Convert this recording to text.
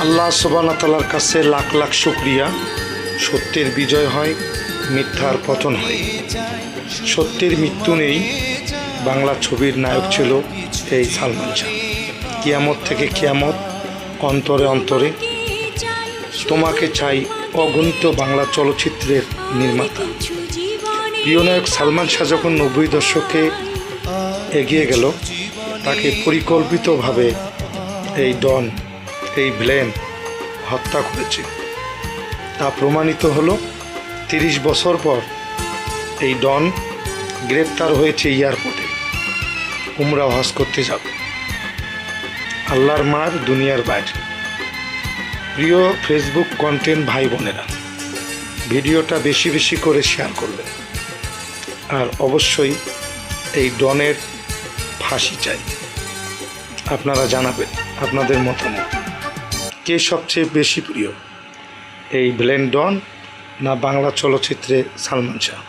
আল্লাহ সুবহানাহু ওয়া তাআলার কাছে লাখ লাখ শুকরিয়া। সত্যের বিজয় হয়, মিথ্যার পতন হয়। সত্যের মৃত্যু নেই। বাংলা ছবির নায়ক ছিল এই সালমান শাহ। কিয়ামত থেকে কিয়ামত, অন্তরে অন্তরে তোমাকে চাই অগণিত বাংলা চলচ্চিত্রের নির্মাতা। প্রিয় নায়ক সালমান শাহ যখন 90 দশকে এগিয়ে গেল, তাকে পরিকল্পিতভাবে এই ডন, এই ভিলেন হত্যা করেছে। তা প্রমাণিত হলো 30 বছর পর এই ডন গ্রেপ্তার হয়েছে এয়ারপোর্টে। উমরা হজ করতে যাবে। আল্লাহর মার দুনিয়ার বাইরে। প্রিয় ফেসবুক কন্টেন্ট ভাই বোনেরা, ভিডিওটা বেশি বেশি করে শেয়ার করবেন। আর অবশ্যই এই ডনের ফাঁসি চাই। আপনারা জানাবেন আপনাদের মতামত। কে সবচেয়ে বেশি প্রিয়, এই ভিলেন ডন না বাংলা চলচ্চিত্রে সালমান শাহ?